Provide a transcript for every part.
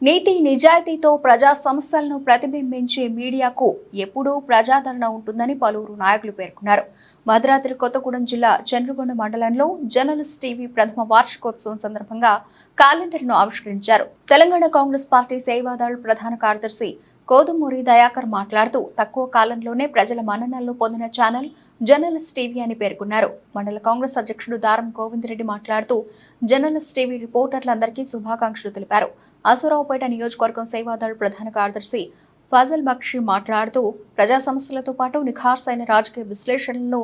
నీతి నిజాయితీతో ప్రజా సమస్యలను ప్రతిబింబించే మీడియాకు ఎప్పుడూ ప్రజాదరణ ఉంటుందని పలువురు నాయకులు పేర్కొన్నారు. భద్రాద్రి కొత్తగూడెం జిల్లా చంద్రగొండ మండలంలో జర్నలిస్ట్ టీవీ ప్రథమ వార్షికోత్సవం సందర్భంగా క్యాలెండర్ను ఆవిష్కరించారు. తెలంగాణ కాంగ్రెస్ పార్టీ సేవాదళ్ ప్రధాన కార్యదర్శి కోదుమూరి దయాకర్ మాట్లాడుతూ తక్కువ కాలంలోనే ప్రజల మన్ననలు పొందిన ఛానల్ జర్నలిస్ట్ టీవీ అని పేర్కొన్నారు. మండల కాంగ్రెస్ అధ్యక్షుడు దారం గోవిందరెడ్డి మాట్లాడుతూ జర్నలిస్ట్ టీవీ రిపోర్టర్లందరికీ శుభాకాంక్షలు తెలిపారు. అసురావుపేట నియోజకవర్గం సేవాదళ్ ప్రధాన కార్యదర్శి ఫజల్ బక్షి మాట్లాడుతూ ప్రజా సమస్యలతో పాటు నిఖార్సైన రాజకీయ విశ్లేషణలను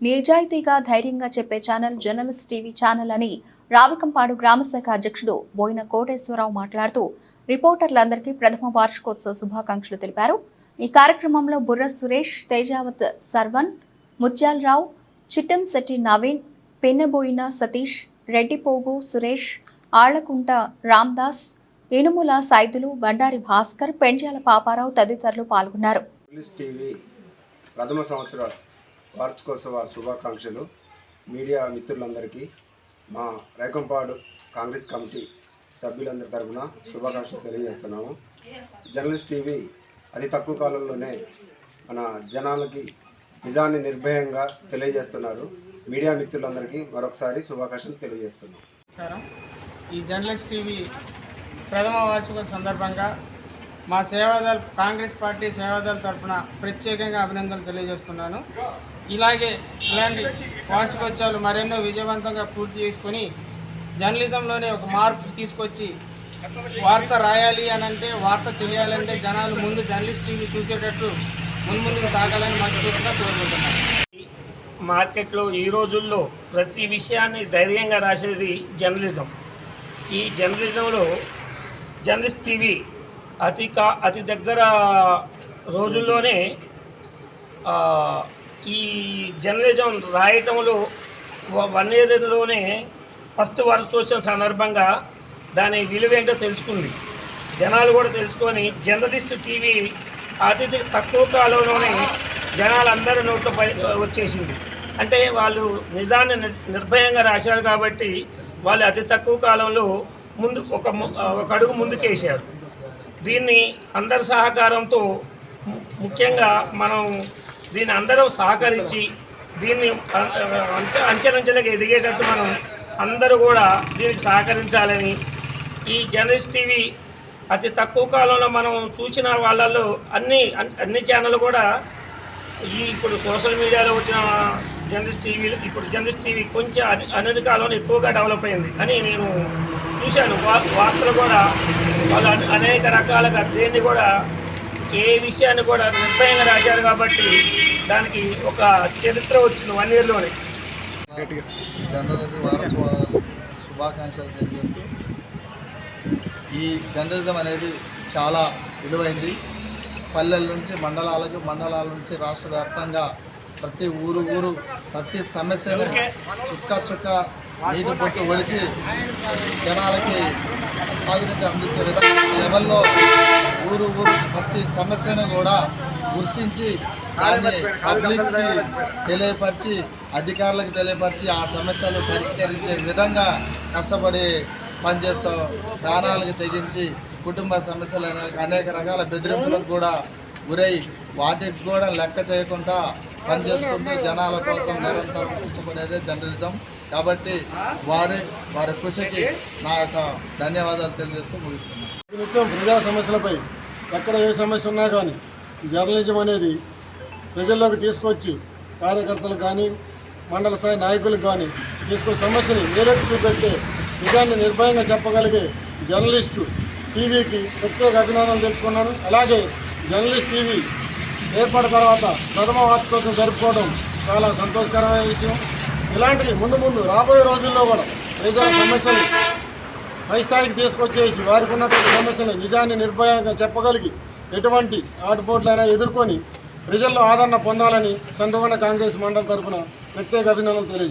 నిజాయితీగా ధైర్యంగా చెప్పే ఛానల్ జర్నలిస్ట్ టీవీ ఛానల్ అని రావికంపాడు గ్రామశాఖ అధ్యక్షుడు బోయిన కోటేశ్వరరావు మాట్లాడుతూ రిపోర్టర్లందరికీ ప్రథమ వార్షికోత్సవ శుభాకాంక్షలు తెలిపారు. ఈ కార్యక్రమంలో బుర్ర సురేష్, తేజావత్ సర్వన్, ముత్యాలరావు, చిట్టంశెట్టి నవీన్, పెన్నబోయిన సతీష్, రెడ్డిపోగు సురేష్, ఆళ్లకుంట రామ్దాస్, ఇనుముల సైదులు, బండారి భాస్కర్, పెండ్యాల పాపారావు తదితరులు పాల్గొన్నారు. ప్రథమ సంవత్సర వార్షికోత్సవ శుభాకాంక్షలు మీడియా మిత్రులందరికీ మా రేకంపాడు కాంగ్రెస్ కమిటీ సభ్యులందరి తరఫున శుభాకాంక్షలు తెలియజేస్తున్నాము. జర్నలిస్ట్ టీవీ అతి తక్కువ కాలంలోనే మన జనాలకి నిజాన్ని నిర్భయంగా తెలియజేస్తున్నారు. మీడియా మిత్రులందరికీ మరొకసారి శుభాకాంక్షలు తెలియజేస్తున్నాం. ఈ జర్నలిస్ట్ టీవీ ప్రథమ వార్షికోత్సవం సందర్భంగా మా సేవాదళ్ కాంగ్రెస్ పార్టీ సేవాదళ్ తరఫున ప్రత్యేకంగా అభినందనలు తెలియజేస్తున్నాను. ఇలాంటి వార్షికోత్సవాలు మరెన్నో విజయవంతంగా పూర్తి చేసుకొని జర్నలిజంలోనే ఒక మార్పు తీసుకొచ్చి వార్త రాయాలి అని అంటే, వార్త తెలియాలంటే జనాలు ముందు జర్నలిస్ట్ టీవీ చూసేటట్టు ముందుకు సాగాలని మనస్ఫూర్తిగా కోరుకుంటున్నాను. మార్కెట్లో ఈ రోజుల్లో ప్రతి విషయాన్ని ధైర్యంగా రాసేది జర్నలిజం. ఈ జర్నలిజంలో జర్నలిస్ట్ టీవీ అతి దగ్గర రోజుల్లోనే ఈ జర్నలిజం రాయటంలో 1 ఇయర్లోనే ఫస్ట్ వార్షికోత్సవం సందర్భంగా దాని విలువేంటో తెలుసుకుంది. జనాలు కూడా తెలుసుకొని జర్నలిస్ట్ టీవీ అతి తక్కువ కాలంలోనే జనాలందరి నోట్లో వచ్చేసింది. అంటే వాళ్ళు నిజాన్ని నిర్భయంగా రాశారు కాబట్టి వాళ్ళు అతి తక్కువ కాలంలో ఒక అడుగు ముందుకేసారు. దీన్ని అందరి సహకారంతో, ముఖ్యంగా మనం దీన్ని అందరం సహకరించి దీన్ని అంచెలంచెలకు ఎదిగేటట్టు మనం అందరూ కూడా దీనికి సహకరించాలని, ఈ జర్నలిస్ట్ టీవీ అతి తక్కువ కాలంలో మనం చూసిన వాళ్ళల్లో అన్ని ఛానళ్ళు కూడా ఇప్పుడు సోషల్ మీడియాలో వచ్చిన జర్నలిస్ట్ టీవీ కొంచెం అనేది కాలంలో ఎక్కువగా డెవలప్ అయింది అని నేను చూశాను. వార్తలు కూడా వాళ్ళు అనేక రకాలుగా దేన్ని కూడా ఏ విషయాన్ని కూడా నిర్భయంగా రాశారు కాబట్టి దానికి ఒక చరిత్ర వచ్చింది 1 ఇయర్లోనే. జర్నలిజం వారోత్సవాలు శుభాకాంక్షలు తెలియజేస్తూ, ఈ జర్నలిజం అనేది చాలా విలువైంది. పల్లెల నుంచి మండలాల నుంచి రాష్ట్ర వ్యాప్తంగా ప్రతి ఊరు ప్రతి సమస్యను చుక్క నీటి పొట్టు ఒలిచి జనాలకి తాగునీటి అందించే విధంగా లెవెల్లో ఊరు ప్రతి సమస్యను కూడా గుర్తించి దాన్ని పబ్లిక్కి తెలియపరిచి, అధికారులకు తెలియపరిచి ఆ సమస్యలు పరిష్కరించే విధంగా కష్టపడి పనిచేస్తూ ప్రాణాలకు తెగించి కుటుంబ సమస్యలు అనేక రకాల బెదిరింపులకు కూడా గురై వాటికి కూడా లెక్క చేయకుండా పనిచేసుకుంటూ జనాల కోసం నిరంతరం కష్టపడేదే జర్నలిజం. కాబట్టి వారి కృషికి నా యొక్క ధన్యవాదాలు తెలియజేస్తూ ముగిస్తున్నాను. నిత్యం ప్రజా సమస్యలపై ఎక్కడ ఏ సమస్య ఉన్నా కానీ జర్నలిజం అనేది ప్రజల్లోకి తీసుకొచ్చి కార్యకర్తలకు కానీ మండల స్థాయి నాయకులకు కానీ తీసుకొచ్చే సమస్యని నేలెత్తి చూపెట్టే నిజాన్ని నిర్భయంగా చెప్పగలిగే జర్నలిస్టు టీవీకి ప్రత్యేక అభినందనలు తెలుసుకున్నాను. అలాగే జర్నలిస్ట్ టీవీ ఏర్పడిన తర్వాత ప్రథమ వార్షికోత్సవం జరుపుకోవడం చాలా సంతోషకరమైన విషయం. ఇలాంటివి ముందు రాబోయే రోజుల్లో కూడా ప్రజల సమస్యలు పై స్థాయికి తీసుకొచ్చేసి వారికి ఉన్నటువంటి సమస్యలు నిజాన్ని నిర్భయంగా చెప్పగలిగి ఎటువంటి ఆటుపోట్లైనా ఎదుర్కొని ప్రజల్లో ఆదరణ పొందాలని చంద్రగొండ కాంగ్రెస్ మండలి తరఫున ప్రత్యేక అభినందనలు తెలియజేస్తాను.